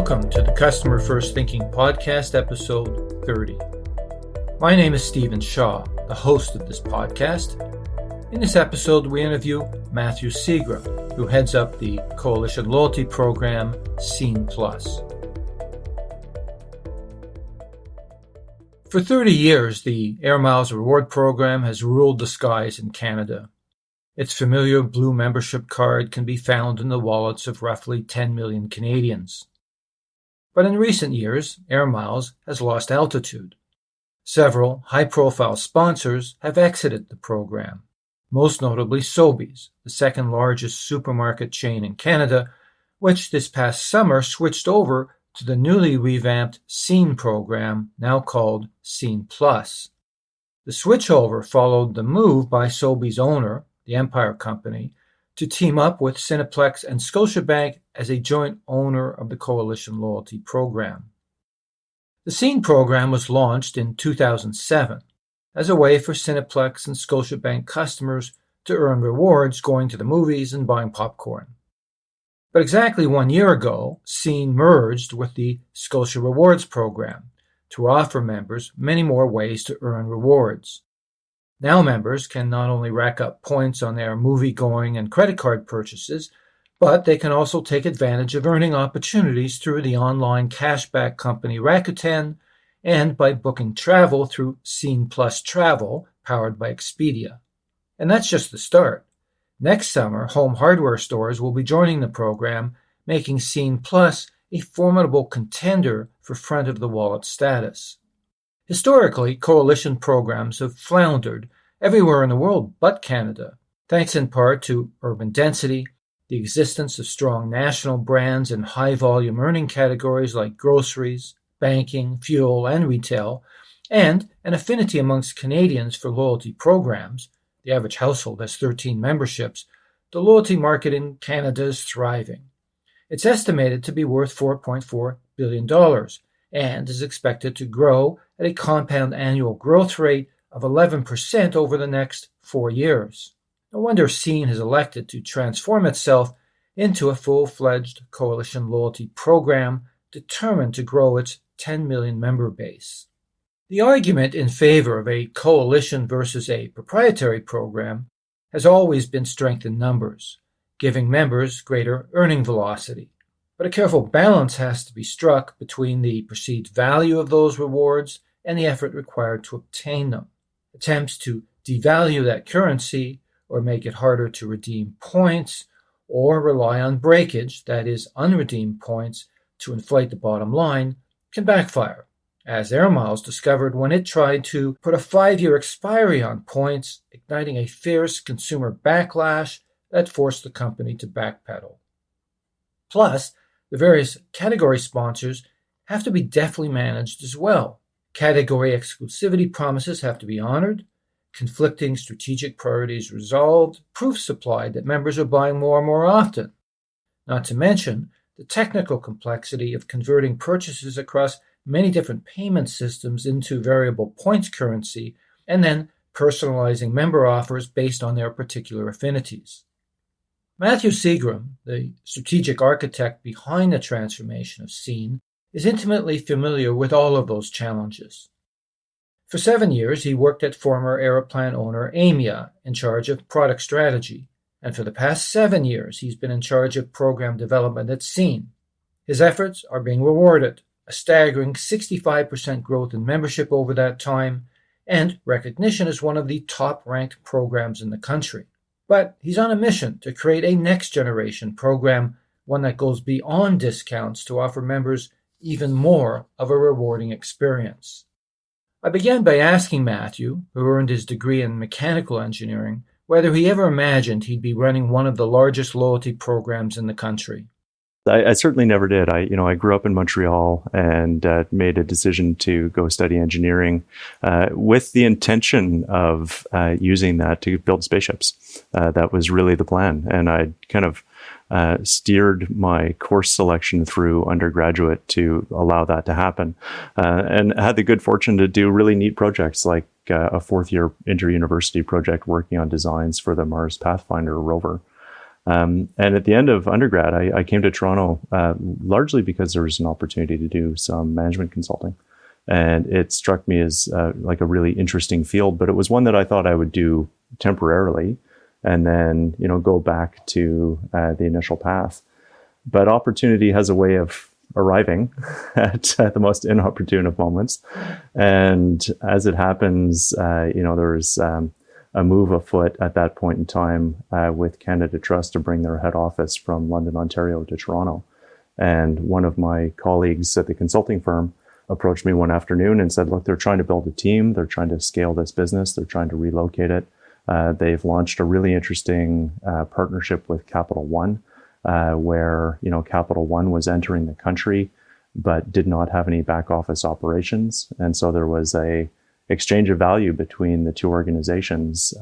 Welcome to the Customer First Thinking Podcast, episode 30. My name is Stephen Shaw, the host of this podcast. In this episode, we interview Matthew Seagrim, who heads up the Coalition Loyalty Program, Scene+. For 30 years, the Air Miles Reward Program has ruled the skies in Canada. Its familiar blue membership card can be found in the wallets of roughly 10 million Canadians. But in recent years, Air Miles has lost altitude. Several high-profile sponsors have exited the program, most notably Sobeys, the second largest supermarket chain in Canada, which this past summer switched over to the newly revamped Scene program, now called Scene+. The switchover followed the move by Sobeys' owner, the Empire Company, to team up with Cineplex and Scotiabank as a joint owner of the Coalition Loyalty Program. The Scene program was launched in 2007 as a way for Cineplex and Scotiabank customers to earn rewards going to the movies and buying popcorn. But exactly 1 year ago, Scene merged with the Scotia Rewards program to offer members many more ways to earn rewards. Now members can not only rack up points on their movie-going and credit card purchases, but they can also take advantage of earning opportunities through the online cashback company Rakuten and by booking travel through Scene Plus Travel, powered by Expedia. And that's just the start. Next summer, home hardware stores will be joining the program, making Scene Plus a formidable contender for front-of-the-wallet status. Historically, coalition programs have floundered everywhere in the world but Canada, thanks in part to urban density, the existence of strong national brands in high-volume earning categories like groceries, banking, fuel, and retail, and an affinity amongst Canadians for loyalty programs. The average household has 13 memberships. The loyalty market in Canada is thriving. It's estimated to be worth $4.4 billion and is expected to grow at a compound annual growth rate of 11% over the next 4 years. No wonder Scene has elected to transform itself into a full-fledged coalition loyalty program determined to grow its 10 million member base. The argument in favor of a coalition versus a proprietary program has always been strength in numbers, giving members greater earning velocity. But a careful balance has to be struck between the perceived value of those rewards and the effort required to obtain them. Attempts to devalue that currency or make it harder to redeem points or rely on breakage, that is, unredeemed points, to inflate the bottom line can backfire, as Air Miles discovered when it tried to put a 5-year expiry on points, igniting a fierce consumer backlash that forced the company to backpedal. Plus, the various category sponsors have to be deftly managed as well. Category exclusivity promises have to be honored, conflicting strategic priorities resolved, proof supplied that members are buying more and more often. Not to mention the technical complexity of converting purchases across many different payment systems into variable points currency and then personalizing member offers based on their particular affinities. Matthew Seagrim, the strategic architect behind the transformation of Scene, is intimately familiar with all of those challenges. For 7 years, he worked at former Aeroplan owner Aimia in charge of product strategy, and for the past 7 years, he's been in charge of program development at Scene. His efforts are being rewarded, a staggering 65% growth in membership over that time, and recognition as one of the top-ranked programs in the country. But he's on a mission to create a next-generation program, one that goes beyond discounts to offer members even more of a rewarding experience. I began by asking Matthew, who earned his degree in mechanical engineering, whether he ever imagined he'd be running one of the largest loyalty programs in the country. I certainly never did. I grew up in Montreal and made a decision to go study engineering with the intention of using that to build spaceships. That was really the plan. And I kind of steered my course selection through undergraduate to allow that to happen. And had the good fortune to do really neat projects like a fourth-year inter-university project working on designs for the Mars Pathfinder rover. And at the end of undergrad, I came to Toronto largely because there was an opportunity to do some management consulting. And it struck me as like a really interesting field, but it was one that I thought I would do temporarily and then, go back to the initial path. But opportunity has a way of arriving at the most inopportune of moments. And as it happens, there's a move afoot at that point in time with Canada Trust to bring their head office from London, Ontario to Toronto. And one of my colleagues at the consulting firm approached me one afternoon and said, look, they're trying to build a team. They're trying to scale this business. They're trying to relocate it. They've launched a really interesting partnership with Capital One, where, Capital One was entering the country, but did not have any back office operations. And so there was a exchange of value between the two organizations,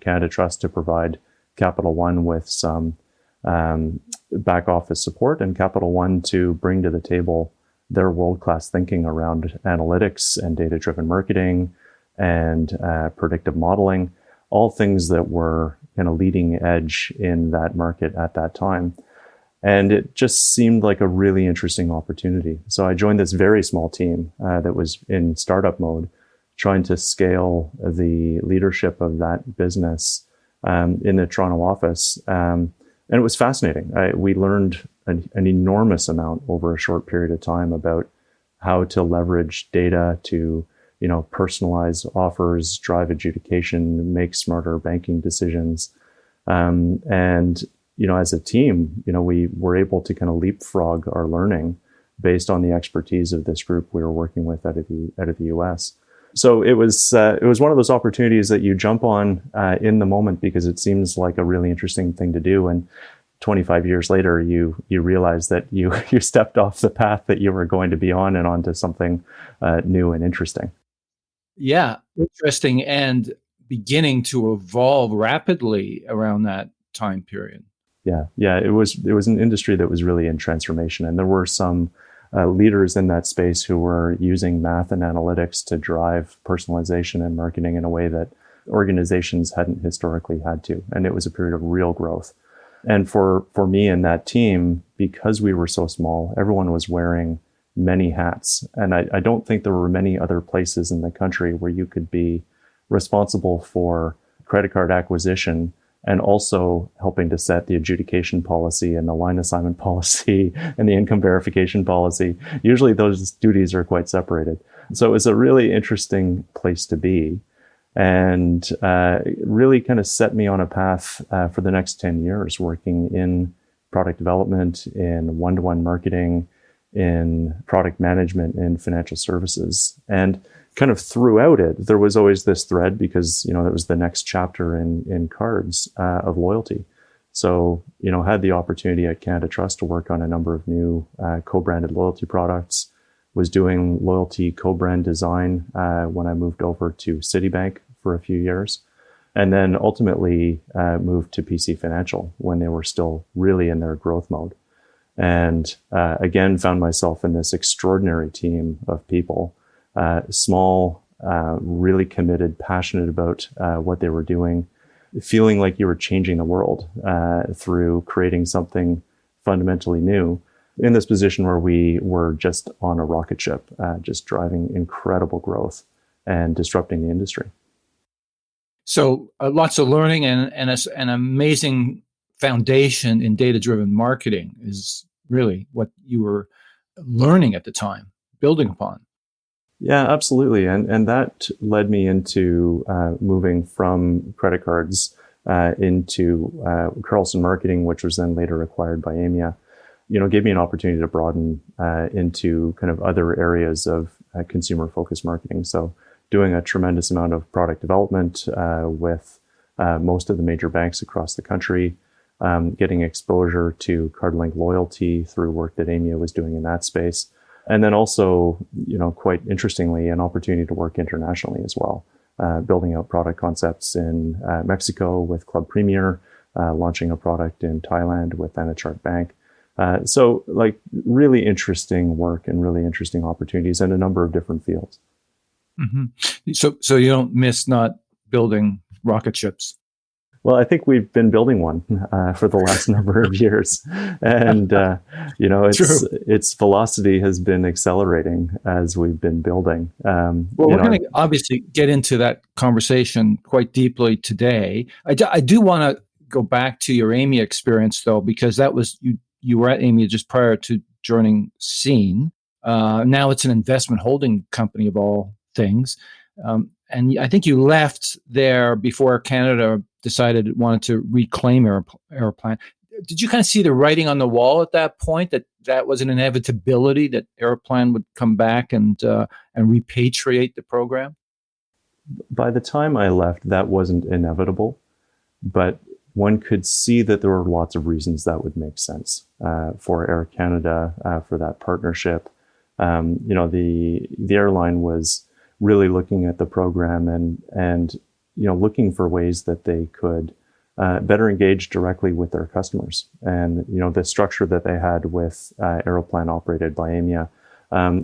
Canada Trust to provide Capital One with some back office support, and Capital One to bring to the table their world-class thinking around analytics and data-driven marketing and predictive modeling, all things that were kind of leading edge in that market at that time. And it just seemed like a really interesting opportunity. So I joined this very small team that was in startup mode, trying to scale the leadership of that business in the Toronto office. And it was fascinating. We learned an enormous amount over a short period of time about how to leverage data to, personalize offers, drive adjudication, make smarter banking decisions. As a team, we were able to kind of leapfrog our learning based on the expertise of this group we were working with out of the US. So it was one of those opportunities that you jump on in the moment because it seems like a really interesting thing to do. And 25 years later, you realize that you stepped off the path that you were going to be on and onto something new and interesting. Yeah, interesting and beginning to evolve rapidly around that time period. Yeah. It was an industry that was really in transformation, and there were some leaders in that space who were using math and analytics to drive personalization and marketing in a way that organizations hadn't historically had to. And it was a period of real growth. And for me and that team, because we were so small, everyone was wearing many hats. And I don't think there were many other places in the country where you could be responsible for credit card acquisition and also helping to set the adjudication policy and the line assignment policy and the income verification policy. Usually those duties are quite separated. So it was a really interesting place to be, and really kind of set me on a path for the next 10 years working in product development, in one-to-one marketing, in product management, in financial services. And kind of throughout it, there was always this thread because, that was the next chapter in cards of loyalty. So, had the opportunity at Canada Trust to work on a number of new co-branded loyalty products, was doing loyalty co-brand design when I moved over to Citibank for a few years, and then ultimately moved to PC Financial when they were still really in their growth mode. And again, found myself in this extraordinary team of people, small, really committed, passionate about what they were doing, feeling like you were changing the world through creating something fundamentally new in this position where we were just on a rocket ship, just driving incredible growth and disrupting the industry. So lots of learning and an amazing foundation in data-driven marketing is really what you were learning at the time, building upon. Yeah, absolutely. And that led me into moving from credit cards into Carlson Marketing, which was then later acquired by Aimia. Gave me an opportunity to broaden into kind of other areas of consumer-focused marketing. So doing a tremendous amount of product development with most of the major banks across the country, getting exposure to card-linked loyalty through work that Aimia was doing in that space. And then also, quite interestingly, an opportunity to work internationally as well, building out product concepts in Mexico with Club Premier, launching a product in Thailand with Thanachart Bank. So really interesting work and really interesting opportunities in a number of different fields. Mm-hmm. So you don't miss not building rocket ships. Well, I think we've been building one for the last number of years, and True. its velocity has been accelerating as we've been building. Well, we're going to obviously get into that conversation quite deeply today. I do want to go back to your AMIA experience, though, because that was you were at AMIA just prior to joining Scene. Now it's an investment holding company of all things. And I think you left there before Canada decided it wanted to reclaim Aeroplan. Did you kind of see the writing on the wall at that point that was an inevitability that Aeroplan would come back and repatriate the program? By the time I left, that wasn't inevitable, but one could see that there were lots of reasons that would make sense for Air Canada, for that partnership. The airline was really looking at the program and looking for ways that they could better engage directly with their customers. And the structure that they had with Aeroplan operated by AMIA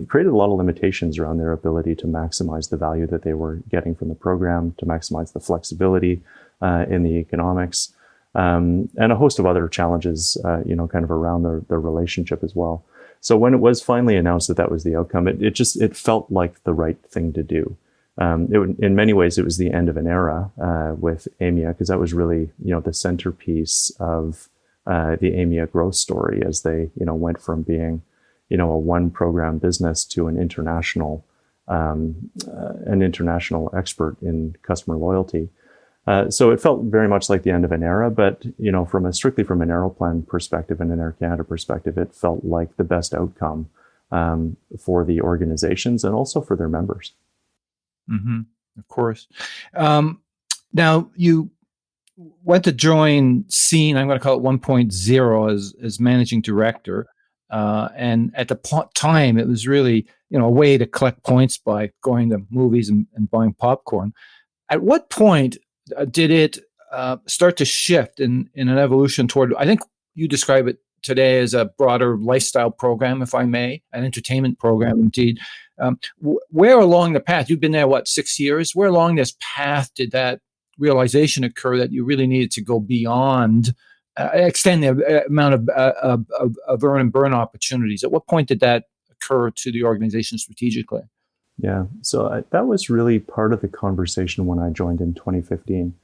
created a lot of limitations around their ability to maximize the value that they were getting from the program, to maximize the flexibility in the economics, and a host of other challenges, kind of around the relationship as well. So when it was finally announced that was the outcome, it felt like the right thing to do. In many ways, it was the end of an era with AMIA, because that was really the centerpiece of the AMIA growth story as they went from being a one program business to an international expert in customer loyalty. So it felt very much like the end of an era, but strictly from an Aeroplan perspective and an Air Canada perspective, it felt like the best outcome for the organizations and also for their members. Mm-hmm. Of course. Now you went to join Scene. I'm going to call it 1.0 as managing director. And at the time, it was really a way to collect points by going to movies and buying popcorn. At what point did it start to shift in an evolution toward, I think you describe it today as a broader lifestyle program, if I may, an entertainment program indeed. Where along the path, you've been there, 6 years? Where along this path did that realization occur that you really needed to go beyond, extend the amount of earn and burn opportunities? At what point did that occur to the organization strategically? Yeah, so that was really part of the conversation when I joined in 2015.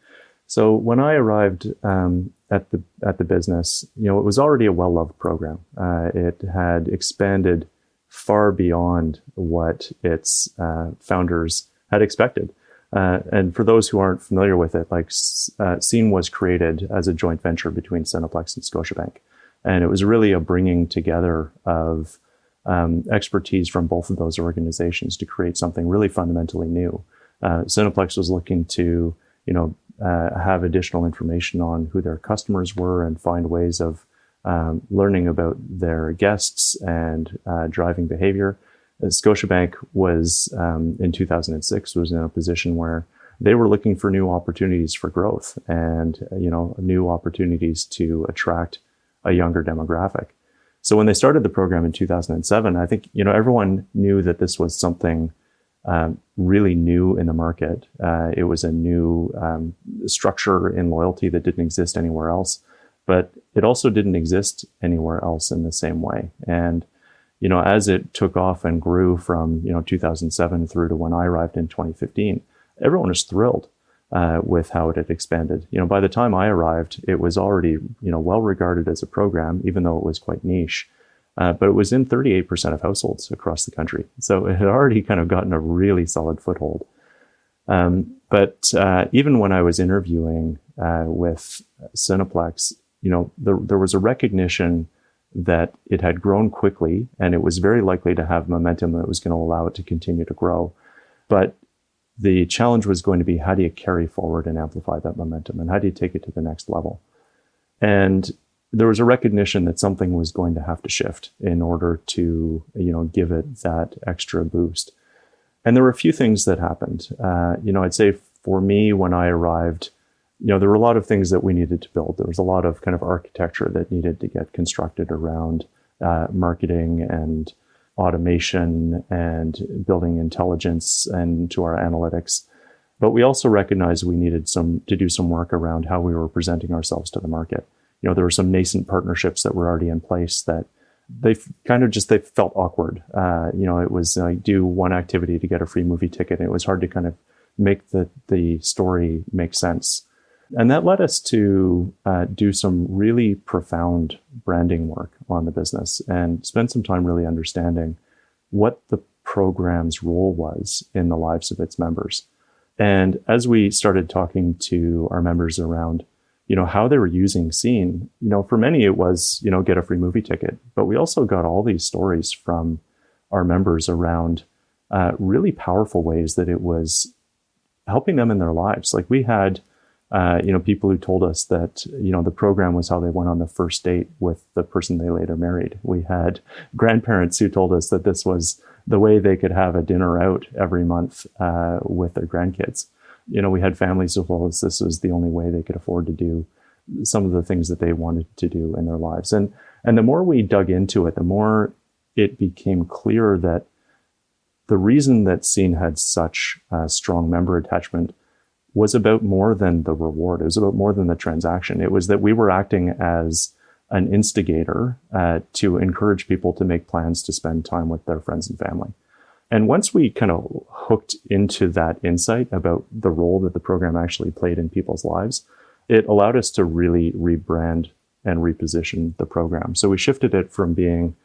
So when I arrived at the business, it was already a well-loved program. It had expanded far beyond what its founders had expected. And for those who aren't familiar with it, Scene was created as a joint venture between Cineplex and Scotiabank. And it was really a bringing together of expertise from both of those organizations to create something really fundamentally new. Cineplex was looking to, have additional information on who their customers were and find ways of learning about their guests and driving behavior. Scotiabank was, in 2006, was in a position where they were looking for new opportunities for growth and, new opportunities to attract a younger demographic. So when they started the program in 2007, I think, everyone knew that this was something really new in the market. It was a new structure in loyalty that didn't exist anywhere else, but it also didn't exist anywhere else in the same way. And, as it took off and grew from, 2007 through to when I arrived in 2015, everyone was thrilled with how it had expanded. By the time I arrived, it was already, well regarded as a program, even though it was quite niche. But it was in 38% of households across the country. So it had already kind of gotten a really solid foothold. But even when I was interviewing with Cineplex, there was a recognition that it had grown quickly and it was very likely to have momentum that was going to allow it to continue to grow. But the challenge was going to be, how do you carry forward and amplify that momentum? And how do you take it to the next level? And there was a recognition that something was going to have to shift in order to, give it that extra boost. And there were a few things that happened. I'd say for me, when I arrived, there were a lot of things that we needed to build. There was a lot of kind of architecture that needed to get constructed around marketing and automation and building intelligence and to our analytics. But we also recognized we needed to do some work around how we were presenting ourselves to the market. There were some nascent partnerships that were already in place that they felt awkward. It was like do one activity to get a free movie ticket. And it was hard to kind of make the story make sense. And that led us to do some really profound branding work on the business and spend some time really understanding what the program's role was in the lives of its members. And as we started talking to our members around, how they were using Scene, for many it was, get a free movie ticket. But we also got all these stories from our members around really powerful ways that it was helping them in their lives. Like we had, people who told us that, the program was how they went on the first date with the person they later married. We had grandparents who told us that this was the way they could have a dinner out every month with their grandkids. We had families who told us this was the only way they could afford to do some of the things that they wanted to do in their lives. And the more we dug into it, the more it became clear that the reason that Scene had such strong member attachment was about more than the reward. It was about more than the transaction. It was that we were acting as an instigator to encourage people to make plans to spend time with their friends and family. And once we kind of hooked into that insight about the role that the program actually played in people's lives, it allowed us to really rebrand and reposition the program. So we shifted it from being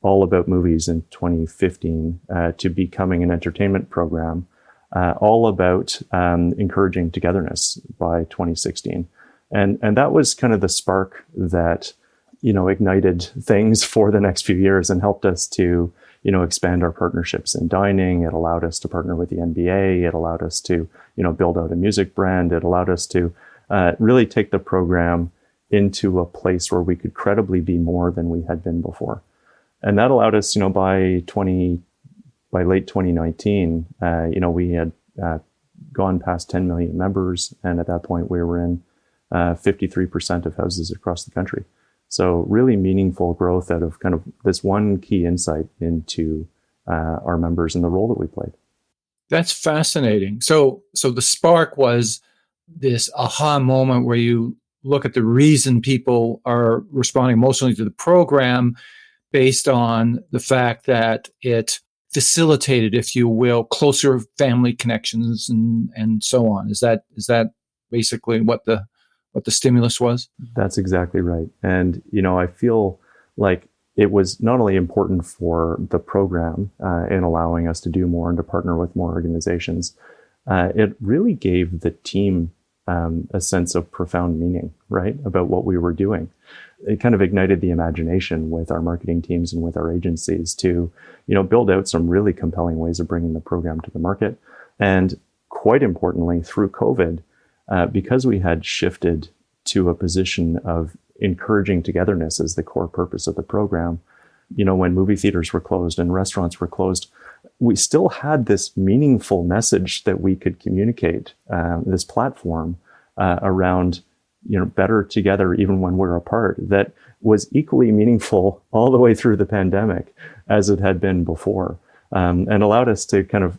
all about movies in 2015 to becoming an entertainment program all about encouraging togetherness by 2016. And that was kind of the spark that, ignited things for the next few years and helped us to, expand our partnerships in dining. It allowed us to partner with the NBA. It allowed us to, build out a music brand. It allowed us to really take the program into a place where we could credibly be more than we had been before. And that allowed us, by late 2019, we had gone past 10 million members. And at that point, we were in 53% of houses across the country. So really meaningful growth out of kind of this one key insight into our members and the role that we played. That's fascinating. So the spark was this aha moment where you look at the reason people are responding emotionally to the program based on the fact that it facilitated, if you will, closer family connections and so on. Is that basically what the stimulus was? That's exactly right. And, I feel like it was not only important for the program in allowing us to do more and to partner with more organizations, it really gave the team a sense of profound meaning, right, about what we were doing. It kind of ignited the imagination with our marketing teams and with our agencies to, build out some really compelling ways of bringing the program to the market. And quite importantly, through COVID, because we had shifted to a position of encouraging togetherness as the core purpose of the program, when movie theaters were closed and restaurants were closed, we still had this meaningful message that we could communicate, this platform around, better together even when we're apart, that was equally meaningful all the way through the pandemic as it had been before, and allowed us to kind of,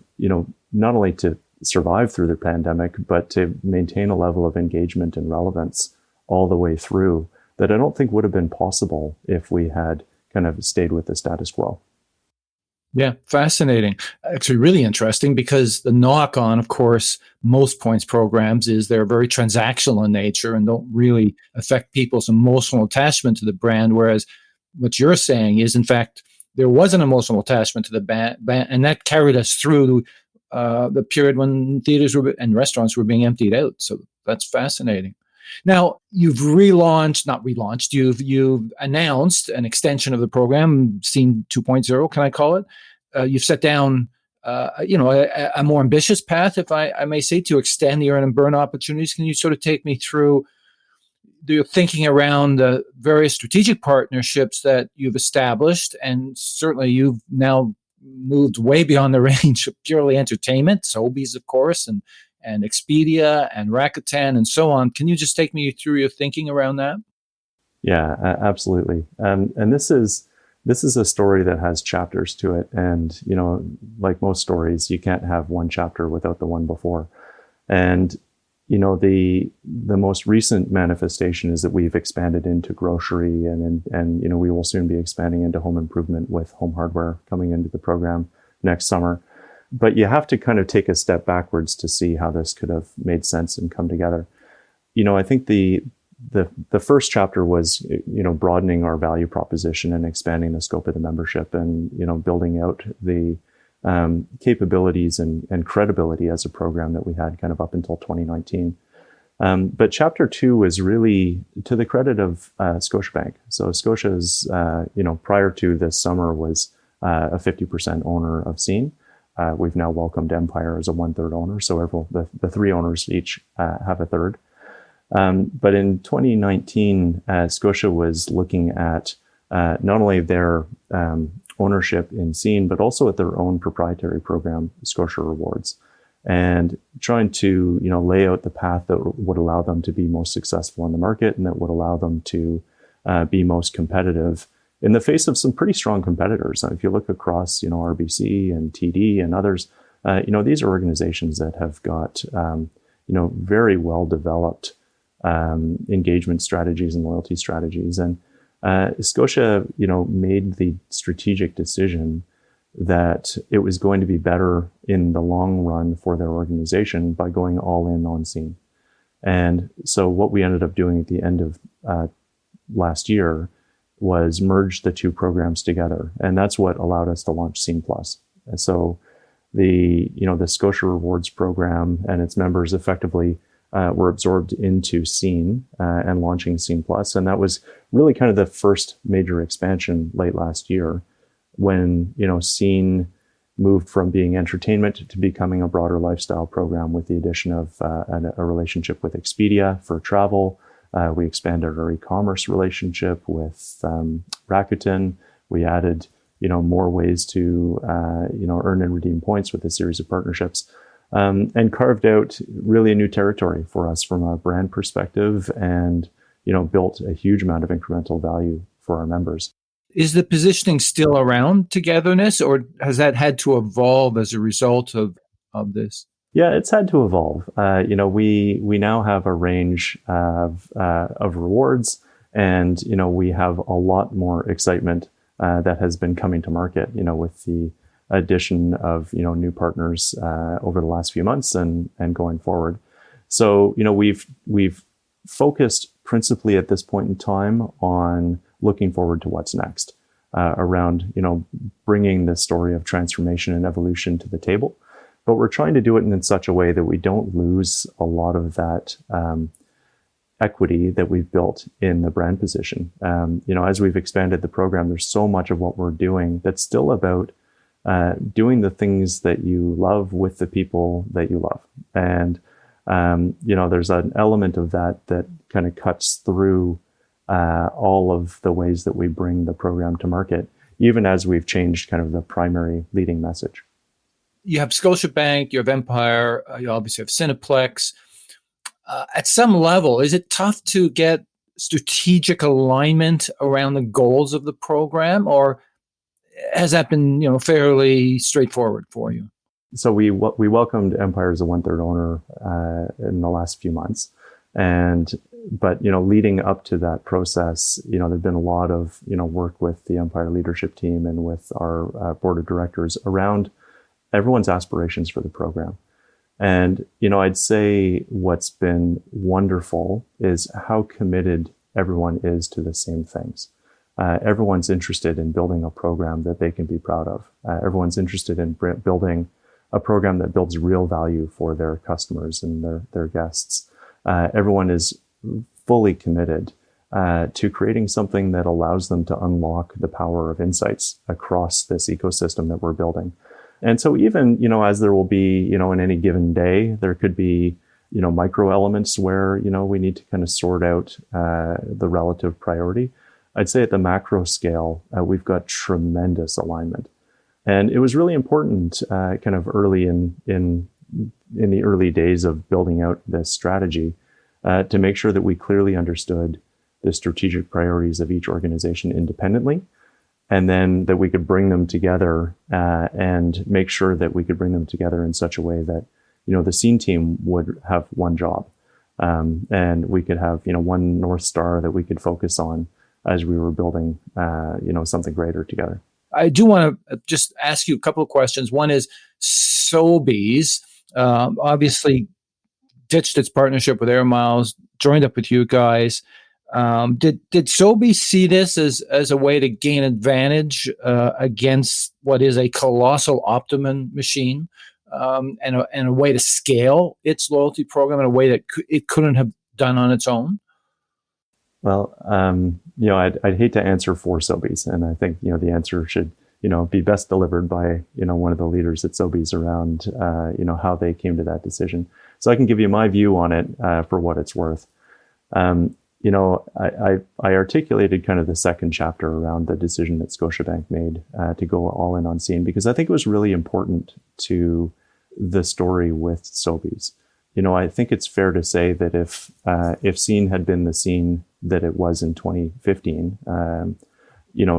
not only to survive through the pandemic, but to maintain a level of engagement and relevance all the way through that I don't think would have been possible if we had kind of stayed with the status quo. Yeah, fascinating. Actually, really interesting because the knock on, of course, most points programs is they're very transactional in nature and don't really affect people's emotional attachment to the brand. Whereas what you're saying is, in fact, there was an emotional attachment to the band and that carried us through the period when theaters and restaurants were being emptied out. So that's fascinating. Now, you've you've announced an extension of the program, Scene 2.0, can I call it? You've set down, a more ambitious path, if I may say, to extend the earn and burn opportunities. Can you sort of take me through your thinking around the various strategic partnerships that you've established? And certainly you've now moved way beyond the range of purely entertainment, Sobeys, of course, and Expedia and Rakuten and so on. Can you just take me through your thinking around that? Yeah, absolutely. And this is a story that has chapters to it. And, like most stories, you can't have one chapter without the one before. And the most recent manifestation is that we've expanded into grocery, and we will soon be expanding into home improvement with home hardware coming into the program next summer. But you have to kind of take a step backwards to see how this could have made sense and come together. I think the first chapter was broadening our value proposition and expanding the scope of the membership, and building out the capabilities and credibility as a program that we had kind of up until 2019. But chapter 2 was really to the credit of Scotiabank. So Scotia's, prior to this summer, was a 50% owner of Scene. We've now welcomed Empire as a 1/3 owner. So the three owners each have a third. But in 2019, Scotia was looking at not only their ownership in Scene, but also at their own proprietary program, Scotia Rewards, and trying to lay out the path that would allow them to be most successful in the market, and that would allow them to be most competitive in the face of some pretty strong competitors. If you look across RBC and TD and others, these are organizations that have got very well developed engagement strategies and loyalty strategies. And Scotia, made the strategic decision that it was going to be better in the long run for their organization by going all in on Scene. And so what we ended up doing at the end of last year was merge the two programs together. And that's what allowed us to launch Scene Plus. And so the Scotia Rewards program and its members effectively were absorbed into Scene and launching Scene Plus. And that was really kind of the first major expansion late last year, when Scene moved from being entertainment to becoming a broader lifestyle program with the addition of a relationship with Expedia for travel. We expanded our e-commerce relationship with Rakuten. We added more ways to earn and redeem points with a series of partnerships. And carved out really a new territory for us from a brand perspective, and built a huge amount of incremental value for our members. Is the positioning still around togetherness, or has that had to evolve as a result of this? Yeah, it's had to evolve. We now have a range of rewards, and we have a lot more excitement that has been coming to market. With the addition of new partners over the last few months and going forward. So we've focused principally at this point in time on looking forward to what's next, around bringing the story of transformation and evolution to the table. But we're trying to do it in such a way that we don't lose a lot of that equity that we've built in the brand position. As we've expanded the program, there's so much of what we're doing that's still about doing the things that you love with the people that you love. And, there's an element of that kind of cuts through all of the ways that we bring the program to market, even as we've changed kind of the primary leading message. You have Scotiabank, you have Empire, you obviously have Cineplex. At some level, is it tough to get strategic alignment around the goals of the program, or has that been, fairly straightforward for you? So we welcomed Empire as a 1/3 owner in the last few months, but leading up to that process, there've been a lot of work with the Empire leadership team and with our board of directors around everyone's aspirations for the program. And I'd say what's been wonderful is how committed everyone is to the same things. Everyone's interested in building a program that they can be proud of. Everyone's interested in building a program that builds real value for their customers and their guests. Everyone is fully committed to creating something that allows them to unlock the power of insights across this ecosystem that we're building. And so even, as there will be, in any given day, there could be, micro elements where, we need to kind of sort out the relative priority. I'd say at the macro scale, we've got tremendous alignment. And it was really important kind of early in the early days of building out this strategy to make sure that we clearly understood the strategic priorities of each organization independently, and then that we could bring them together and make sure that we could bring them together in such a way that the scene team would have one job. And we could have, one North Star that we could focus on as we were building, something greater together. I do want to just ask you a couple of questions. One is Sobeys, obviously ditched its partnership with Air Miles, joined up with you guys. Did Sobeys see this as a way to gain advantage against what is a colossal Optimum machine, and a way to scale its loyalty program in a way that it couldn't have done on its own? Well, I'd hate to answer for Sobeys, and I think the answer should be best delivered by one of the leaders at Sobeys around how they came to that decision. So I can give you my view on it for what it's worth. I articulated kind of the second chapter around the decision that Scotiabank made to go all in on Scene, because I think it was really important to the story with Sobeys. I think it's fair to say that if Scene had been the Scene that it was in 2015,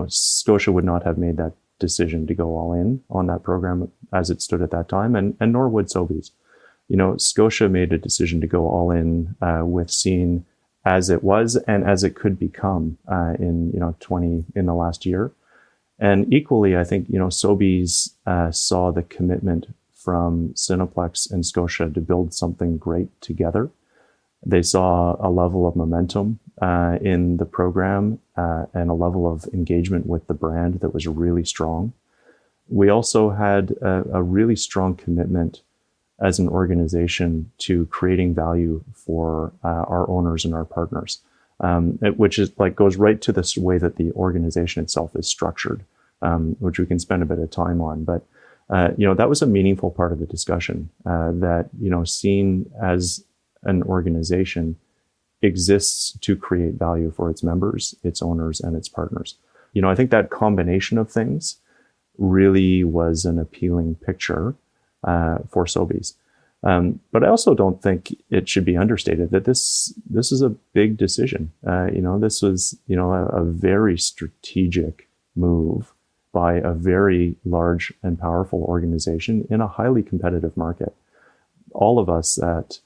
Scotia would not have made that decision to go all in on that program as it stood at that time, and nor would Sobeys. Scotia made a decision to go all in with Scene as it was and as it could become in the last year. And equally, I think Sobeys saw the commitment from Cineplex and Scotia to build something great together. They saw a level of momentum in the program and a level of engagement with the brand that was really strong. We also had a really strong commitment as an organization to creating value for our owners and our partners, which is goes right to this way that the organization itself is structured, which we can spend a bit of time on. But that was a meaningful part of the discussion, that Scene as an organization exists to create value for its members, its owners, and its partners. I think that combination of things really was an appealing picture for Sobeys. But I also don't think it should be understated that this is a big decision. This was, a very strategic move by a very large and powerful organization in a highly competitive market. All of us at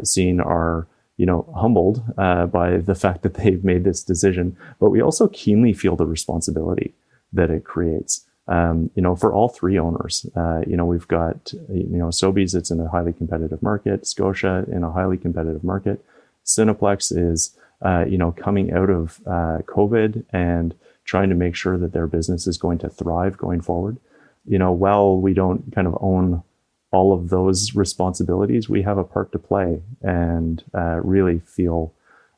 Scene are, humbled by the fact that they've made this decision, but we also keenly feel the responsibility that it creates. For all three owners, we've got, Sobeys, it's in a highly competitive market, Scotia in a highly competitive market. Cineplex is, coming out of COVID and trying to make sure that their business is going to thrive going forward. While we don't kind of own all of those responsibilities, we have a part to play, and really feel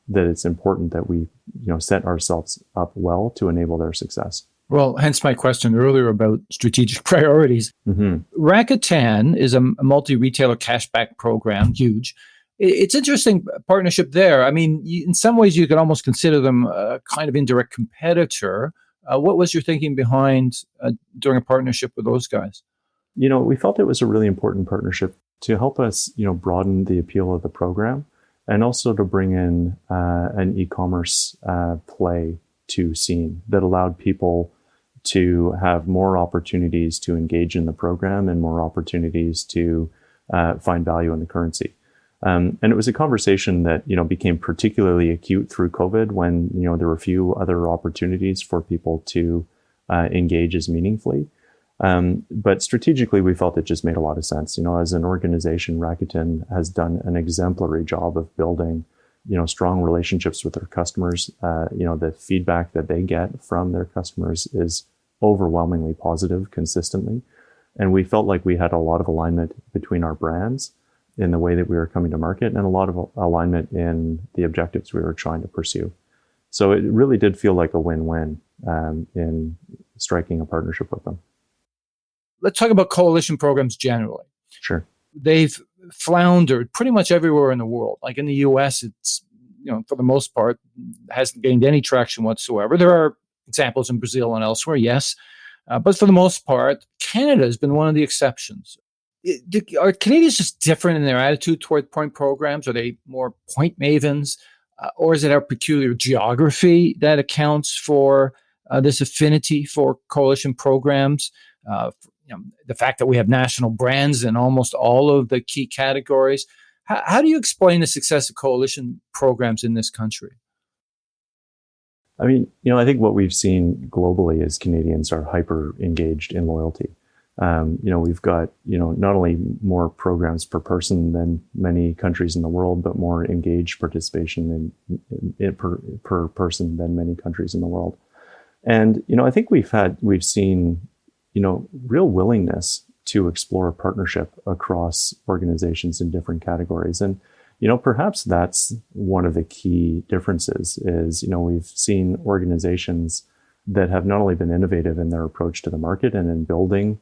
that it's important that we, set ourselves up well to enable their success. Well, hence my question earlier about strategic priorities. Mm-hmm. Rakuten is a multi-retailer cashback program, huge. It's interesting partnership there. I mean, in some ways, you could almost consider them a kind of indirect competitor. What was your thinking behind doing a partnership with those guys? We felt it was a really important partnership to help us, broaden the appeal of the program, and also to bring in an e-commerce play to Scene that allowed people to have more opportunities to engage in the program and more opportunities to find value in the currency. And it was a conversation that, became particularly acute through COVID when, there were few other opportunities for people to engage as meaningfully. But strategically, we felt it just made a lot of sense. As an organization, Rakuten has done an exemplary job of building, strong relationships with their customers. The feedback that they get from their customers is overwhelmingly positive consistently. And we felt like we had a lot of alignment between our brands in the way that we were coming to market, and a lot of alignment in the objectives we were trying to pursue. So it really did feel like a win-win in striking a partnership with them. Let's talk about coalition programs generally. Sure. They've floundered pretty much everywhere in the world. Like in the US, it's, for the most part, hasn't gained any traction whatsoever. There are examples in Brazil and elsewhere, yes. But for the most part, Canada has been one of the exceptions. Are Canadians just different in their attitude toward point programs? Are they more point mavens? Or is it our peculiar geography that accounts for this affinity for coalition programs? the fact that we have national brands in almost all of the key categories. How do you explain the success of coalition programs in this country? I mean, I think what we've seen globally is Canadians are hyper engaged in loyalty. We've got, not only more programs per person than many countries in the world, but more engaged participation in per person than many countries in the world. And, I think we've seen, real willingness to explore partnership across organizations in different categories. And, perhaps that's one of the key differences is, we've seen organizations that have not only been innovative in their approach to the market and in building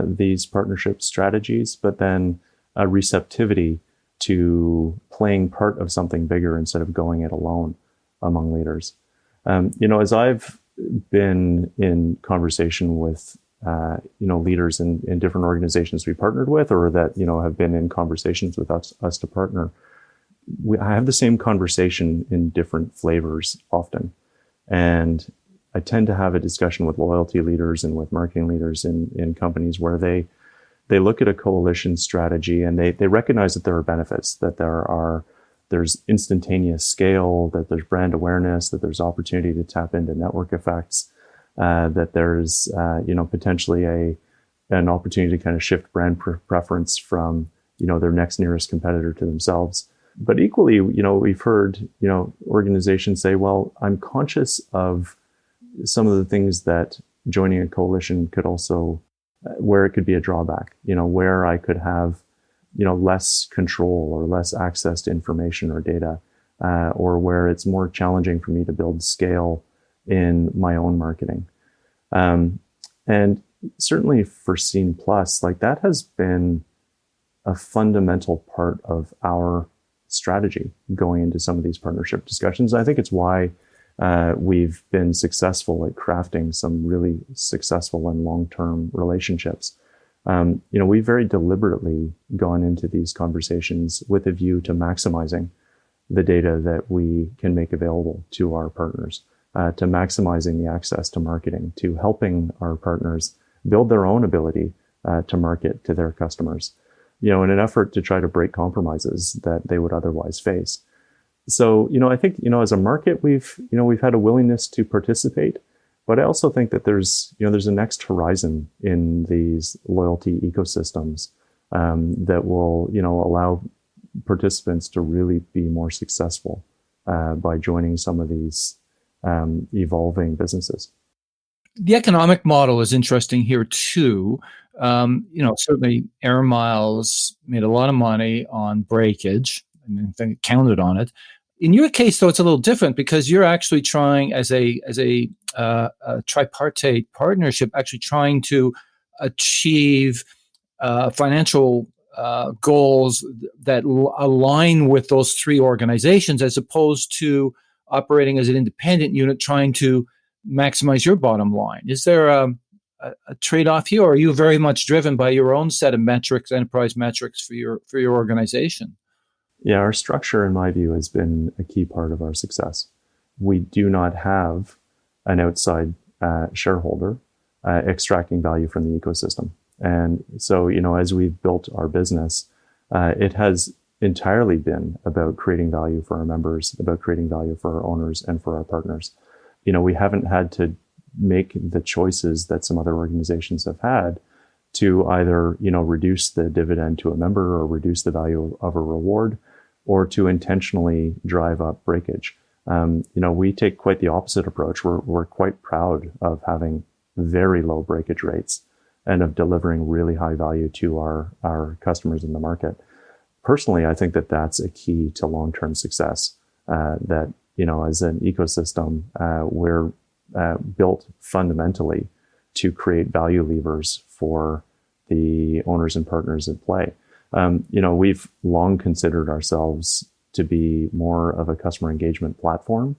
these partnership strategies, but then a receptivity to playing part of something bigger instead of going it alone among leaders. As I've been in conversation with leaders in different organizations we partnered with, or that have been in conversations with us to partner, I have the same conversation in different flavors often, and I tend to have a discussion with loyalty leaders and with marketing leaders in companies where they look at a coalition strategy and they recognize that there are benefits, that there's instantaneous scale, that there's brand awareness, that there's opportunity to tap into network effects, that there's potentially an opportunity to kind of shift brand preference from their next nearest competitor to themselves. But equally, we've heard organizations say, well, I'm conscious of some of the things that joining a coalition could also, where it could be a drawback, where I could have, less control or less access to information or data, or where it's more challenging for me to build scale in my own marketing. And certainly for Scene Plus, like that has been a fundamental part of our strategy going into some of these partnership discussions. I think it's why we've been successful at crafting some really successful and long-term relationships. We've very deliberately gone into these conversations with a view to maximizing the data that we can make available to our partners, to maximizing the access to marketing, to helping our partners build their own ability to market to their customers, in an effort to try to break compromises that they would otherwise face. So, I think, as a market, we've had a willingness to participate, but I also think that there's a next horizon in these loyalty ecosystems that will, allow participants to really be more successful by joining some of these evolving businesses. The economic model is interesting here too. Certainly Air Miles made a lot of money on breakage, and then counted on it. In your case, though, it's a little different because you're actually trying, as a tripartite partnership, actually trying to achieve financial goals that align with those three organizations, as opposed to operating as an independent unit trying to maximize your bottom line. Is there a trade-off here, or are you very much driven by your own set of metrics, enterprise metrics for your organization? Yeah, our structure, in my view, has been a key part of our success. We do not have an outside shareholder extracting value from the ecosystem. And so, as we've built our business, it has entirely been about creating value for our members, about creating value for our owners and for our partners. We haven't had to make the choices that some other organizations have had to either, reduce the dividend to a member or reduce the value of a reward, or to intentionally drive up breakage. We take quite the opposite approach. We're quite proud of having very low breakage rates and of delivering really high value to our customers in the market. Personally, I think that that's a key to long-term success, that, as an ecosystem, we're built fundamentally to create value levers for the owners and partners at play. We've long considered ourselves to be more of a customer engagement platform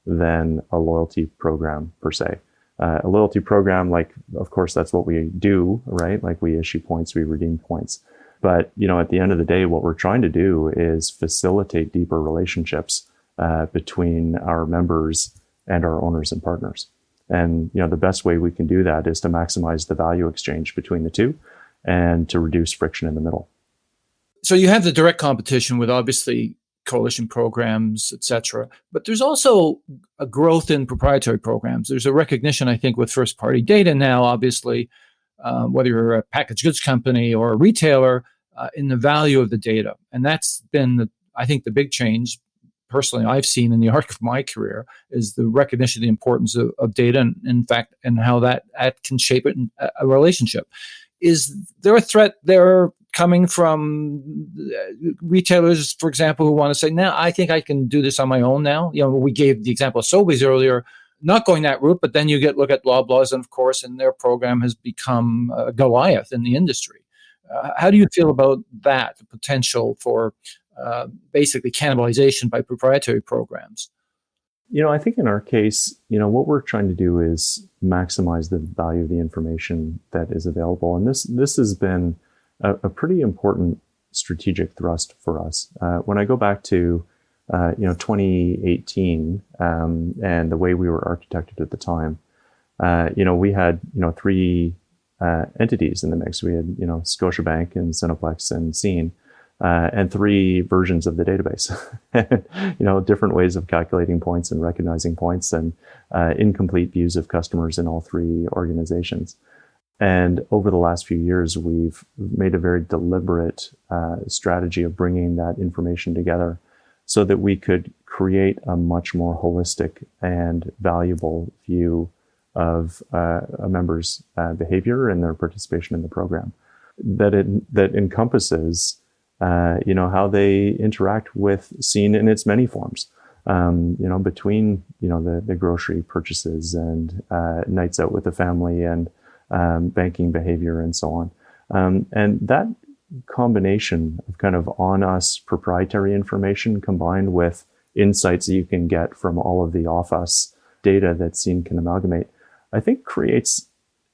than a loyalty program per se. A loyalty program, of course, that's what we do, right? Like we issue points, we redeem points. But, at the end of the day, what we're trying to do is facilitate deeper relationships between our members and our owners and partners. And the best way we can do that is to maximize the value exchange between the two and to reduce friction in the middle. So you have the direct competition with obviously coalition programs, et cetera, but there's also a growth in proprietary programs. There's a recognition, I think, with first-party data now, obviously, whether you're a packaged goods company or a retailer, in the value of the data. And that's been, I think, the big change personally I've seen in the arc of my career is the recognition of the importance of data and, in fact, and how that can shape it in a relationship. Is there a threat there coming from retailers, for example, who want to say, "Now, I think I can do this on my own now"? We gave the example of Sobeys earlier, not going that route, but then you look at Loblaws, and of course, and their program has become Goliath in the industry. How do you feel about that, the potential for basically cannibalization by proprietary programs? I think in our case, what we're trying to do is maximize the value of the information that is available. And this has been a pretty important strategic thrust for us. When I go back to, 2018 and the way we were architected at the time, we had, three entities in the mix. We had, Scotiabank and Cineplex and Scene. And three versions of the database, different ways of calculating points and recognizing points and incomplete views of customers in all three organizations. And over the last few years, we've made a very deliberate strategy of bringing that information together so that we could create a much more holistic and valuable view of a member's behavior and their participation in the program that encompasses how they interact with Scene in its many forms, between, the grocery purchases and nights out with the family and banking behavior and so on. And that combination of kind of on us proprietary information combined with insights that you can get from all of the off us data that Scene can amalgamate, I think creates,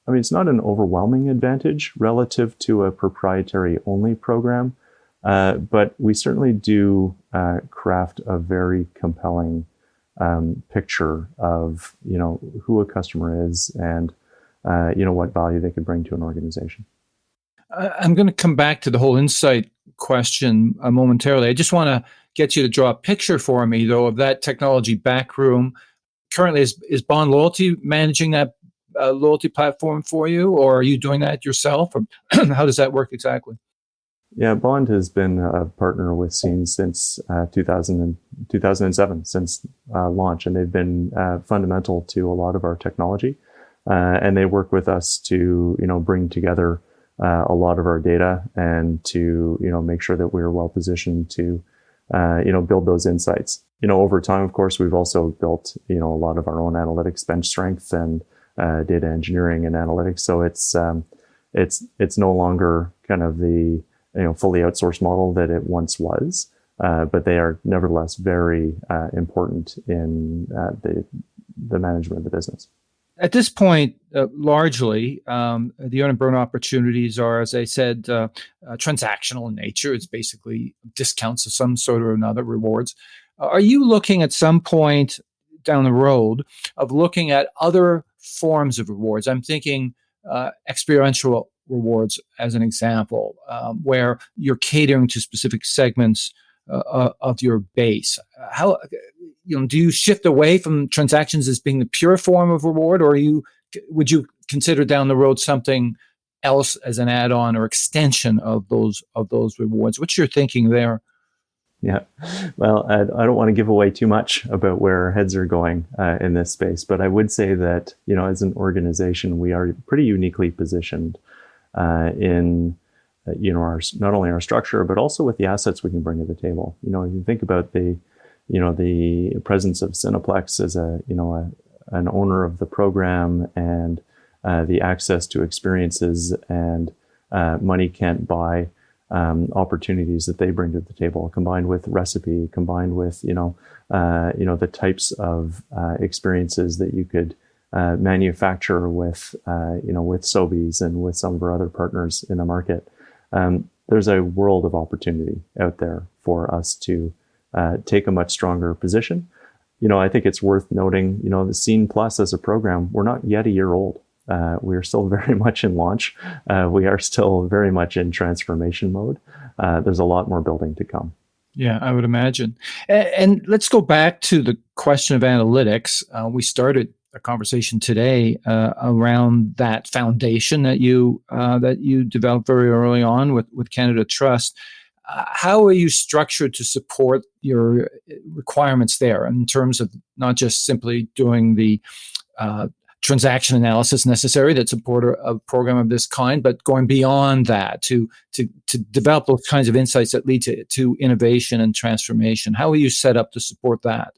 it's not an overwhelming advantage relative to a proprietary only program. But we certainly do craft a very compelling picture of who a customer is and what value they could bring to an organization. I'm going to come back to the whole insight question momentarily. I just want to get you to draw a picture for me, though, of that technology backroom. Currently, is Bond Loyalty managing that loyalty platform for you, or are you doing that yourself? Or how does that work exactly? Yeah, Bond has been a partner with Scene since 2007, since launch, and they've been fundamental to a lot of our technology. And they work with us to, bring together a lot of our data and to, make sure that we're well positioned to, build those insights. Over time, of course, we've also built, a lot of our own analytics bench strength and data engineering and analytics. So it's no longer kind of the fully outsourced model that it once was, but they are nevertheless very important in the management of the business. At this point, largely, the earn and burn opportunities are, as I said, transactional in nature. It's basically discounts of some sort or another, rewards. Are you looking at some point down the road of looking at other forms of rewards? I'm thinking experiential rewards as an example, where you're catering to specific segments of your base. How do you shift away from transactions as being the pure form of reward, or would you consider down the road something else as an add-on or extension of those rewards? What's your thinking there? Yeah, well, I don't want to give away too much about where our heads are going in this space, but I would say that as an organization, we are pretty uniquely positioned in our not only our structure but also with the assets we can bring to the table. If you think about the presence of Cineplex as an owner of the program and the access to experiences and money can't buy opportunities that they bring to the table, combined with Recipe, combined with the types of experiences that you could manufacture with Sobeys and with some of our other partners in the market. There's a world of opportunity out there for us to take a much stronger position. I think it's worth noting, the Scene Plus as a program, we're not yet a year old. We're still very much in launch. We are still very much in transformation mode. There's a lot more building to come. Yeah, I would imagine. And let's go back to the question of analytics. We started a conversation today around that foundation that you developed very early on with Canada Trust. How are you structured to support your requirements there in terms of not just simply doing the transaction analysis necessary that support a program of this kind, but going beyond that to develop those kinds of insights that lead to innovation and transformation? How are you set up to support that?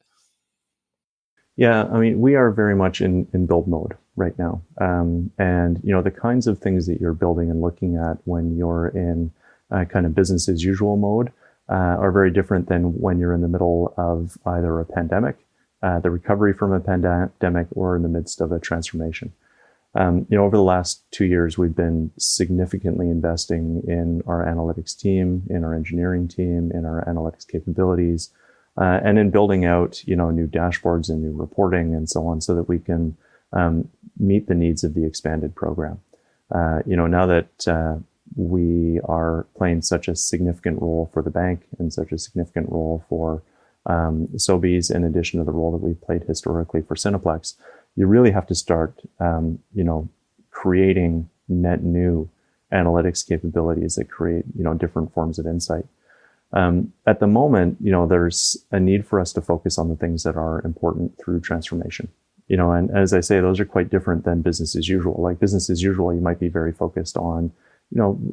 Yeah, I mean, we are very much in build mode right now. And, the kinds of things that you're building and looking at when you're in kind of business as usual mode are very different than when you're in the middle of either a pandemic, the recovery from a pandemic, or in the midst of a transformation. Over the last 2 years, we've been significantly investing in our analytics team, in our engineering team, in our analytics capabilities, and in building out, new dashboards and new reporting and so on, so that we can meet the needs of the expanded program. Now that we are playing such a significant role for the bank and such a significant role for Sobeys, in addition to the role that we've played historically for Cineplex, you really have to start, creating net new analytics capabilities that create, different forms of insight. At the moment, there's a need for us to focus on the things that are important through transformation. And as I say, those are quite different than business as usual. Like business as usual, you might be very focused on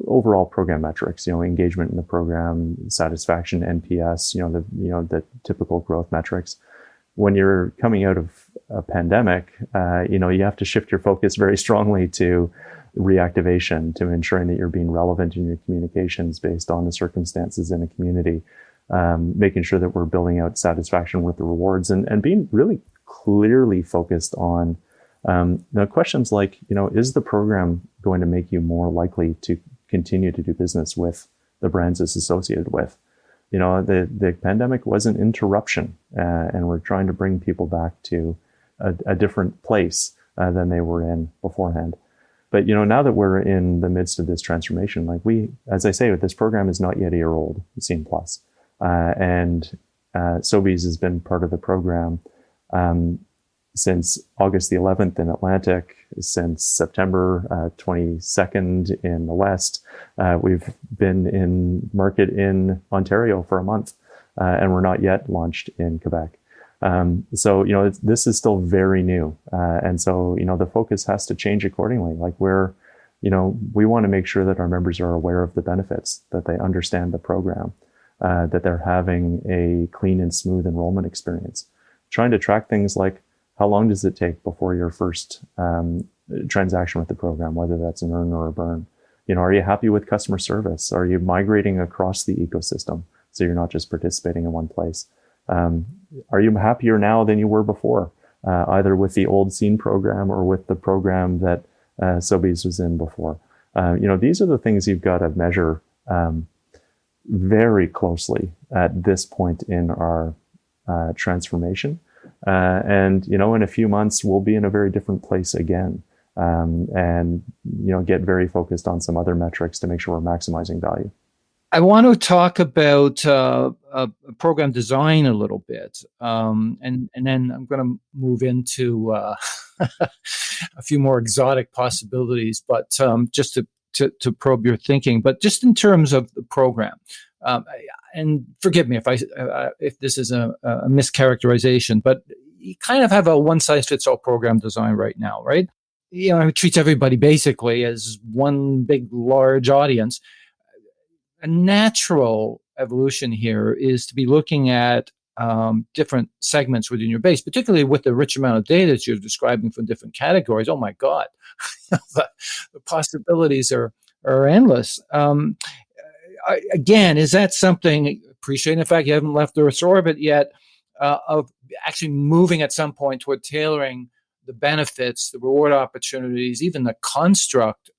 overall program metrics, engagement in the program, satisfaction, NPS, the typical growth metrics. When you're coming out of a pandemic, you have to shift your focus very strongly to reactivation, to ensuring that you're being relevant in your communications based on the circumstances in a community, making sure that we're building out satisfaction with the rewards, and being really clearly focused on questions like, is the program going to make you more likely to continue to do business with the brands it's associated with? The pandemic was an interruption, and we're trying to bring people back to a different place than they were in beforehand. But, now that we're in the midst of this transformation, as I say, this program is not yet a year old, Scene Plus. And Sobeys has been part of the program since August the 11th in Atlantic, since September 22nd in the West. We've been in market in Ontario for a month, and we're not yet launched in Quebec. So, this is still very new. And so, the focus has to change accordingly. We want to make sure that our members are aware of the benefits, that they understand the program, that they're having a clean and smooth enrollment experience. Trying to track things like, how long does it take before your first transaction with the program, whether that's an earn or a burn? Are you happy with customer service? Are you migrating across the ecosystem so you're not just participating in one place? Are you happier now than you were before, either with the old Scene program or with the program that Sobeys was in before? These are the things you've got to measure very closely at this point in our transformation. And, in a few months, we'll be in a very different place again, and, get very focused on some other metrics to make sure we're maximizing value. I want to talk about program design a little bit, and then I'm going to move into a few more exotic possibilities, but just to probe your thinking. But just in terms of the program, and forgive me if this is a mischaracterization, but you kind of have a one-size-fits-all program design right now, right? It treats everybody basically as one big, large audience. A natural evolution here is to be looking at different segments within your base, particularly with the rich amount of data that you're describing from different categories. Oh my God, the possibilities are endless. Again, is that something, appreciating the fact you haven't left Earth's orbit yet, of actually moving at some point toward tailoring the benefits, the reward opportunities, even the construct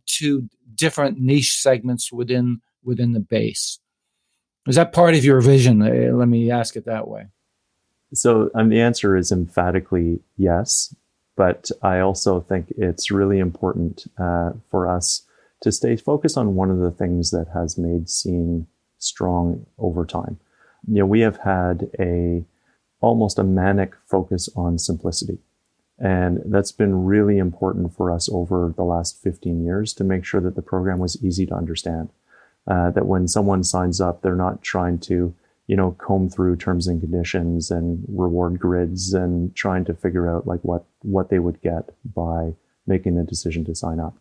to different niche segments within the base? Is that part of your vision? Let me ask it that way. So the answer is emphatically yes, but I also think it's really important for us to stay focused on one of the things that has made Scene strong over time. We have had almost a manic focus on simplicity. And that's been really important for us over the last 15 years to make sure that the program was easy to understand. That when someone signs up, they're not trying to, comb through terms and conditions and reward grids and trying to figure out like what they would get by making the decision to sign up.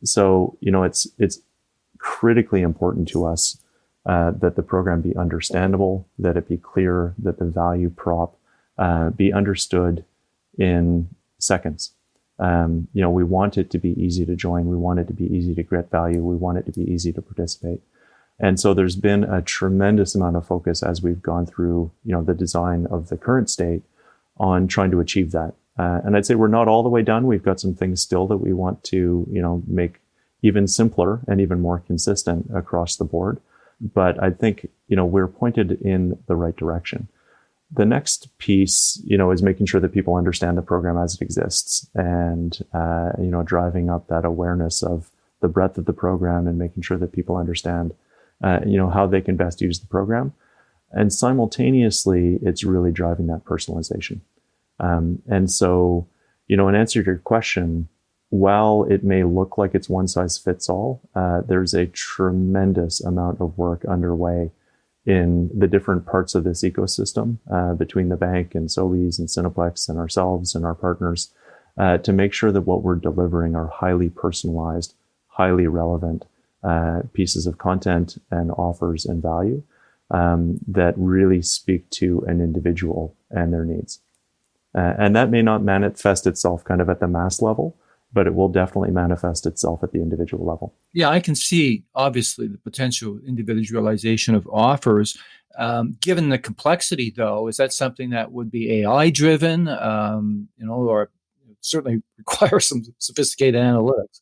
So it's critically important to us that the program be understandable, that it be clear, that the value prop be understood in seconds. We want it to be easy to join. We want it to be easy to get value. We want it to be easy to participate. And so there's been a tremendous amount of focus as we've gone through, the design of the current state on trying to achieve that. And I'd say we're not all the way done. We've got some things still that we want to, make even simpler and even more consistent across the board. But I think, we're pointed in the right direction. The next piece, is making sure that people understand the program as it exists and, driving up that awareness of the breadth of the program and making sure that people understand, how they can best use the program. And simultaneously, it's really driving that personalization. And so, in answer to your question, while it may look like it's one size fits all, there's a tremendous amount of work underway in the different parts of this ecosystem between the bank and Sobeys and Cineplex and ourselves and our partners to make sure that what we're delivering are highly personalized, highly relevant pieces of content and offers and value that really speak to an individual and their needs. And that may not manifest itself kind of at the mass level, but it will definitely manifest itself at the individual level. Yeah, I can see, obviously, the potential individualization of offers. Given the complexity, though, is that something that would be AI-driven, or certainly requires some sophisticated analytics?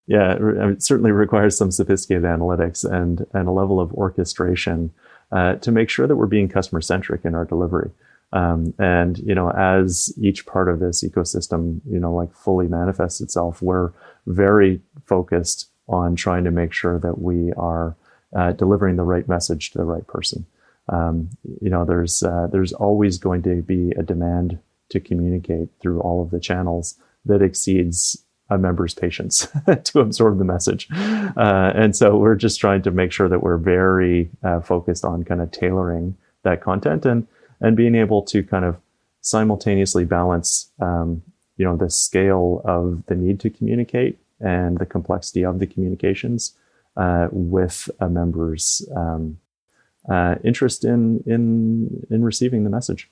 Yeah, it certainly requires some sophisticated analytics and a level of orchestration to make sure that we're being customer-centric in our delivery. As each part of this ecosystem, fully manifests itself, we're very focused on trying to make sure that we are delivering the right message to the right person. There's always going to be a demand to communicate through all of the channels that exceeds a member's patience to absorb the message. And so we're just trying to make sure that we're very focused on kind of tailoring that content and being able to kind of simultaneously balance, the scale of the need to communicate and the complexity of the communications with a member's interest in receiving the message.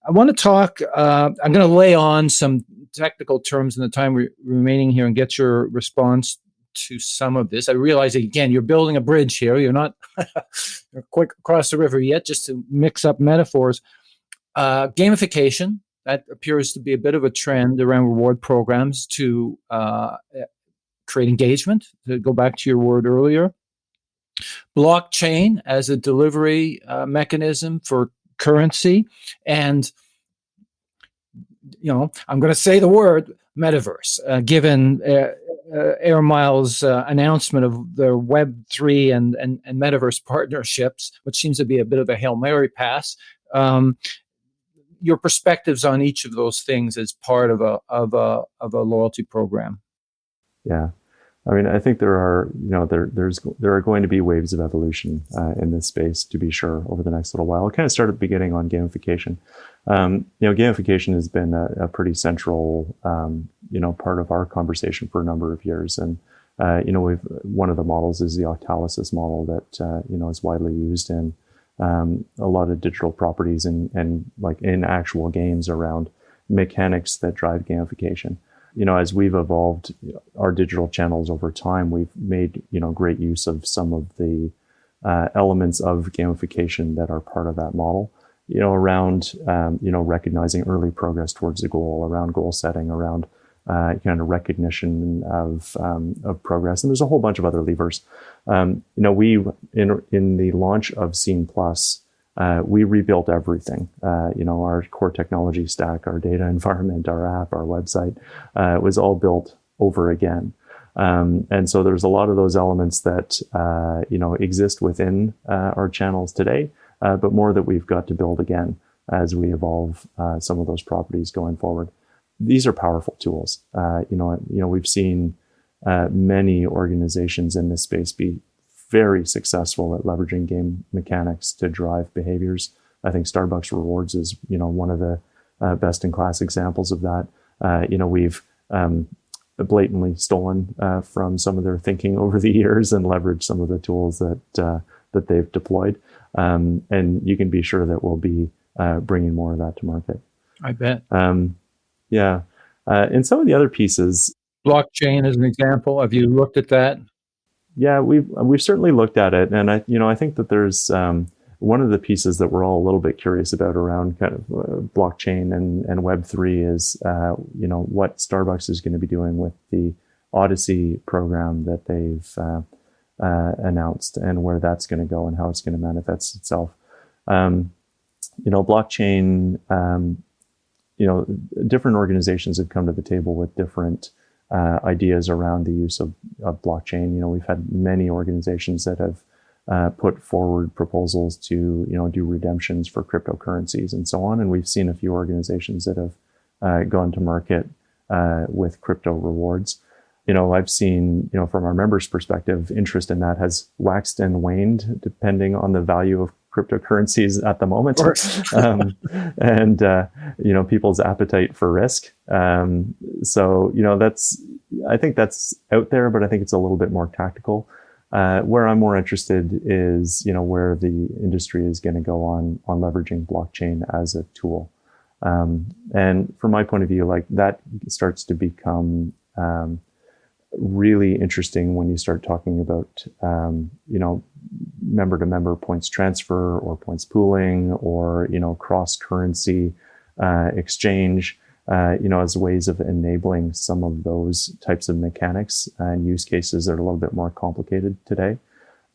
I want to talk, I'm going to lay on some technical terms in the time remaining here and get your response to some of this. I realize, again, you're building a bridge here. You're not quick across the river yet, just to mix up metaphors. Gamification, that appears to be a bit of a trend around reward programs to create engagement, to go back to your word earlier. Blockchain as a delivery mechanism for currency. And, I'm going to say the word metaverse, given Air Miles' announcement of their Web3 and metaverse partnerships, which seems to be a bit of a Hail Mary pass. Your perspectives on each of those things as part of a loyalty program. Yeah. I mean, I think there are going to be waves of evolution in this space, to be sure, over the next little while. I'll kind of start at the beginning on gamification. Gamification has been a pretty central, part of our conversation for a number of years. And, one of the models is the Octalysis model that, is widely used in a lot of digital properties and like in actual games around mechanics that drive gamification. As we've evolved our digital channels over time, we've made, great use of some of the elements of gamification that are part of that model, around, recognizing early progress towards a goal, around goal setting, around kind of recognition of progress. And there's a whole bunch of other levers. We, in the launch of Scene Plus, we rebuilt everything. Our core technology stack, our data environment, our app, our website, was all built over again. And so there's a lot of those elements that, exist within our channels today, but more that we've got to build again as we evolve some of those properties going forward. These are powerful tools. We've seen many organizations in this space be very successful at leveraging game mechanics to drive behaviors. I think Starbucks Rewards is, one of the best-in-class examples of that. We've blatantly stolen from some of their thinking over the years and leveraged some of the tools that they've deployed. And you can be sure that we'll be bringing more of that to market. I bet. And some of the other pieces. Blockchain as an example. Have you looked at that? Yeah, we've certainly looked at it, and I think that there's one of the pieces that we're all a little bit curious about around kind of blockchain and Web3 is what Starbucks is going to be doing with the Odyssey program that they've announced, and where that's going to go and how it's going to manifest itself. Blockchain. Different organizations have come to the table with different ideas around the use of blockchain. We've had many organizations that have put forward proposals to, do redemptions for cryptocurrencies and so on. And we've seen a few organizations that have gone to market with crypto rewards. I've seen, from our members' perspective, interest in that has waxed and waned depending on the value of cryptocurrencies at the moment, and people's appetite for risk. So I think that's out there, but I think it's a little bit more tactical. Where I'm more interested is where the industry is going to go on leveraging blockchain as a tool, and from my point of view, like that starts to become really interesting when you start talking about member-to-member points transfer or points pooling or cross-currency exchange, as ways of enabling some of those types of mechanics and use cases that are a little bit more complicated today.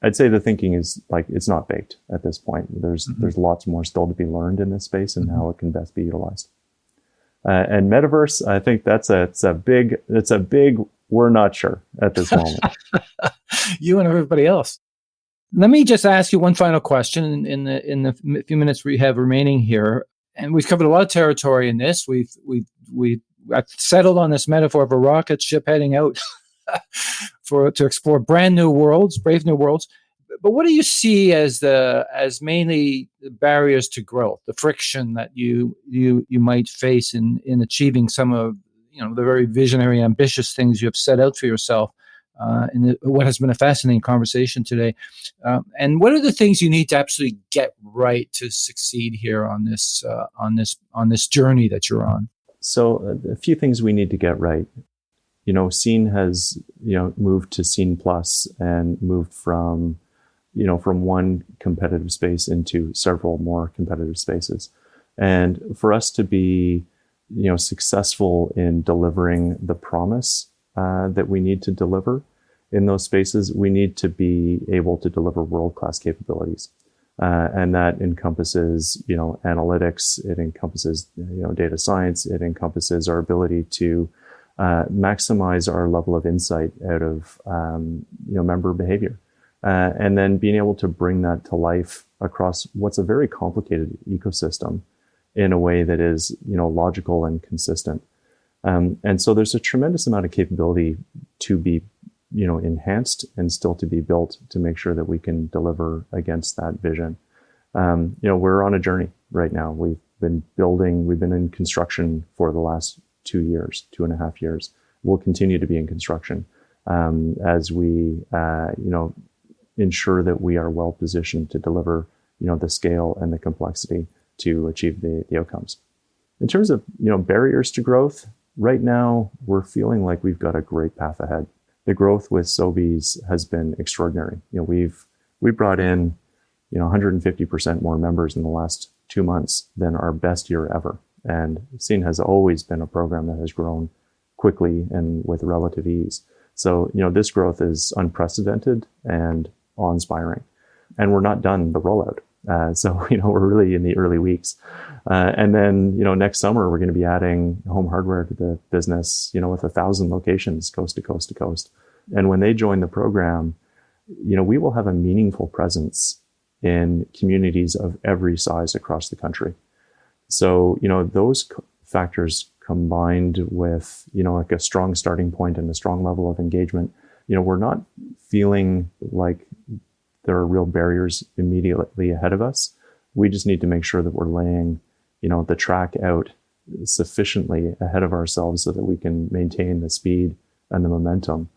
I'd say the thinking is like it's not baked at this point. There's lots more still to be learned in this space and how it can best be utilized. And metaverse, I think it's a big we're not sure at this moment. You and everybody else. Let me just ask you one final question in the few minutes we have remaining here. And we've covered a lot of territory in this. We've settled on this metaphor of a rocket ship heading out to explore brave new worlds. But what do you see as mainly the barriers to growth, the friction that you might face in achieving some of the very visionary, ambitious things you have set out for yourself in what has been a fascinating conversation today? And what are the things you need to absolutely get right to succeed here on this journey that you're on? So a few things we need to get right. Scene has moved to Scene Plus and moved from one competitive space into several more competitive spaces. And for us to be successful in delivering the promise that we need to deliver in those spaces, we need to be able to deliver world-class capabilities. And that encompasses, analytics, it encompasses, data science, it encompasses our ability to maximize our level of insight out of, member behavior. And then being able to bring that to life across what's a very complicated ecosystem in a way that is, logical and consistent. And so there's a tremendous amount of capability to be, enhanced and still to be built to make sure that we can deliver against that vision. We're on a journey right now. We've been in construction for the last 2.5 years. We'll continue to be in construction as we, ensure that we are well positioned to deliver, the scale and the complexity to achieve the outcomes. In terms of, barriers to growth, right now we're feeling like we've got a great path ahead. The growth with Sobeys has been extraordinary. We brought in, 150% more members in the last 2 months than our best year ever. And Scene has always been a program that has grown quickly and with relative ease. So, this growth is unprecedented and awe-inspiring. And we're not done the rollout. So, we're really in the early weeks. And then, next summer, we're going to be adding home hardware to the business, with 1,000 locations coast to coast to coast. And when they join the program, we will have a meaningful presence in communities of every size across the country. So, those factors combined with, like a strong starting point and a strong level of engagement, we're not feeling like there are real barriers immediately ahead of us. We just need to make sure that we're laying, the track out sufficiently ahead of ourselves so that we can maintain the speed and the momentum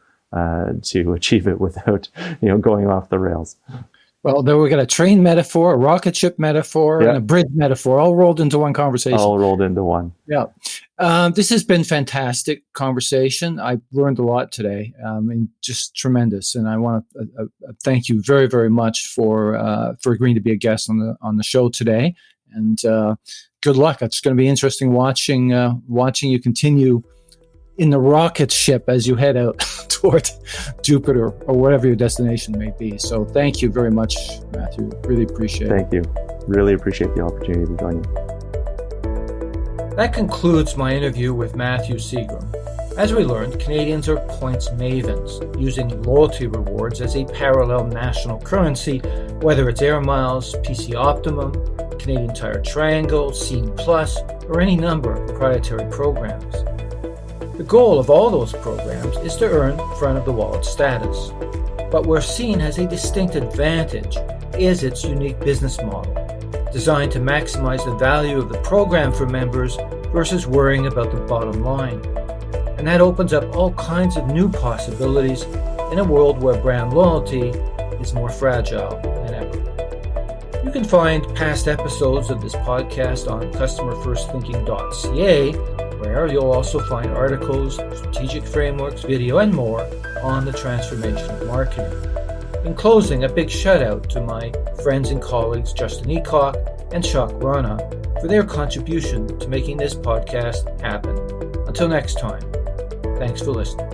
to achieve it without, going off the rails. Well, then we got a train metaphor, a rocket ship metaphor, and a bridge metaphor, all rolled into one conversation. All rolled into one. Yeah. This has been fantastic conversation. I learned a lot today, just tremendous. And I want to thank you very, very much for agreeing to be a guest on the show today. And good luck. It's going to be interesting watching you continue in the rocket ship as you head out toward Jupiter or whatever your destination may be. So thank you very much, Matthew. Really appreciate it. Thank you. Really appreciate the opportunity to join you. That concludes my interview with Matthew Seagrim. As we learned, Canadians are points mavens, using loyalty rewards as a parallel national currency, whether it's Air Miles, PC Optimum, Canadian Tire Triangle, Scene Plus, or any number of proprietary programs. The goal of all those programs is to earn front-of-the-wallet status. But where Scene has a distinct advantage is its unique business model, designed to maximize the value of the program for members versus worrying about the bottom line. And that opens up all kinds of new possibilities in a world where brand loyalty is more fragile than ever. You can find past episodes of this podcast on customerfirstthinking.ca, where you'll also find articles, strategic frameworks, video, and more on the transformation of marketing. In closing, a big shout out to my friends and colleagues Justin Eacock and Shak Rana for their contribution to making this podcast happen. Until next time, thanks for listening.